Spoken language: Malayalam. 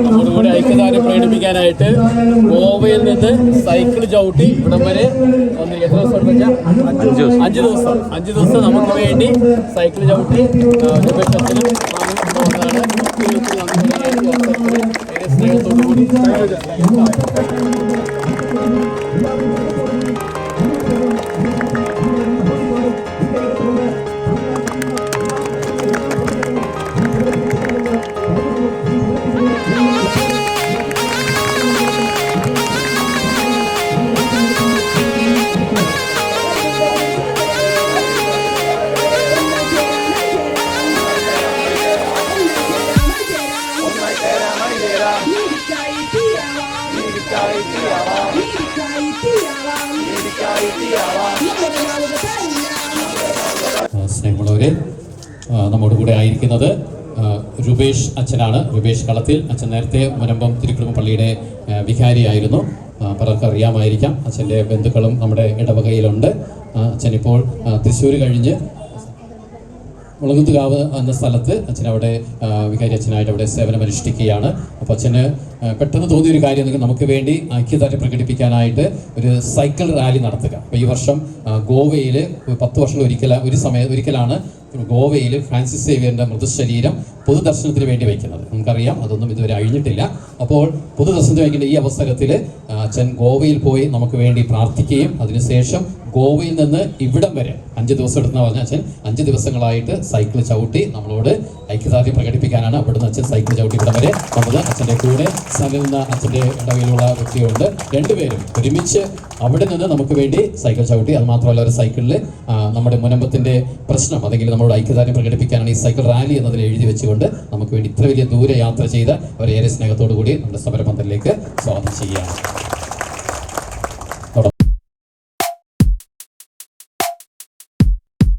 നമ്മോടുകൂടി ഐക്യദാർഢ്യം പ്രകടിപ്പിക്കാനായിട്ട് ഗോവയിൽ നിന്ന് സൈക്കിൾ ചവിട്ടി ഇവിടം വരെ എത്ര ദിവസം? 5 ദിവസം നമുക്ക് വേണ്ടി സൈക്കിൾ ചവിട്ടി രൂപേഷത്തിനും സ്നേഹത്തോടു കൂടി സ്നേഹമുള്ളവരെ, നമ്മോട് കൂടെ ആയിരിക്കുന്നത് രൂപേഷ് അച്ഛനാണ്. രൂപേഷ് കളത്തിൽ അച്ഛൻ നേരത്തെ മുനമ്പം തിരുക്കുടുംബ പള്ളിയുടെ വികാരിയായിരുന്നു. പലർക്കും അറിയാമായിരിക്കാം. അച്ഛൻ്റെ ബന്ധുക്കളും നമ്മുടെ ഇടവകയിലുണ്ട്. അച്ഛനിപ്പോൾ തൃശ്ശൂർ കഴിഞ്ഞ് മുളകുത്തുകാവ് എന്ന സ്ഥലത്ത് അച്ഛനവിടെ വികാരി അച്ഛനായിട്ട് അവിടെ സേവനമനുഷ്ഠിക്കുകയാണ്. അപ്പോൾ അച്ഛന് പെട്ടെന്ന് തോന്നിയൊരു കാര്യം എന്നെങ്കിൽ നമുക്ക് വേണ്ടി ഐക്യദാർഢ്യം പ്രകടിപ്പിക്കാനായിട്ട് ഒരു സൈക്കിൾ റാലി നടത്തുക. അപ്പോൾ ഈ വർഷം ഗോവയിൽ 10 വർഷത്തിൽ ഒരിക്കലാണ് ഗോവയിൽ ഫ്രാൻസിസ് സേവിയറിൻ്റെ മൃതശരീരം പൊതുദർശനത്തിന് വേണ്ടി വയ്ക്കുന്നത്. നമുക്കറിയാം അതൊന്നും ഇതുവരെ അഴിഞ്ഞിട്ടില്ല. അപ്പോൾ പൊതുദർശനത്തിന് വയ്ക്കേണ്ട ഈ അവസരത്തിൽ അച്ഛൻ ഗോവയിൽ പോയി നമുക്ക് വേണ്ടി പ്രാർത്ഥിക്കുകയും അതിനുശേഷം ഗോവയിൽ നിന്ന് ഇവിടം വരെ 5 ദിവസം എടുത്തെന്ന് പറഞ്ഞാൽ അച്ഛൻ 5 ദിവസങ്ങളായിട്ട് സൈക്കിൾ ചവിട്ടി നമ്മളോട് ഐക്യദാർഢ്യം പ്രകടിപ്പിക്കാനാണ് അവിടുന്ന് അച്ഛൻ സൈക്കിൾ ചവിട്ടി ഇവിടം വരെ വന്നത്. അച്ഛൻ്റെ കൂടെ സഹകരിക്കുന്ന അച്ഛൻ്റെ ഇടവയിലുള്ള വ്യക്തിയുണ്ട്. രണ്ടുപേരും ഒരുമിച്ച് അവിടെ നിന്ന് നമുക്ക് വേണ്ടി സൈക്കിൾ ചവിട്ടി. അത് മാത്രമല്ല ഒരു സൈക്കിളിൽ നമ്മുടെ മുനമ്പത്തിൻ്റെ പ്രശ്നം അല്ലെങ്കിൽ നമ്മളോട് ഐക്യദാർഢ്യം പ്രകടിപ്പിക്കാനാണ് ഈ സൈക്കിൾ റാലി എന്നതിൽ എഴുതി വെച്ചുകൊണ്ട് നമുക്ക് വേണ്ടി ഇത്ര വലിയ ദൂരെ യാത്ര ചെയ്ത് അവരെ ഏറെ സ്നേഹത്തോടു കൂടി നമ്മുടെ സമരപന്തലിലേക്ക് സ്വാഗതം ചെയ്യുകയാണ്.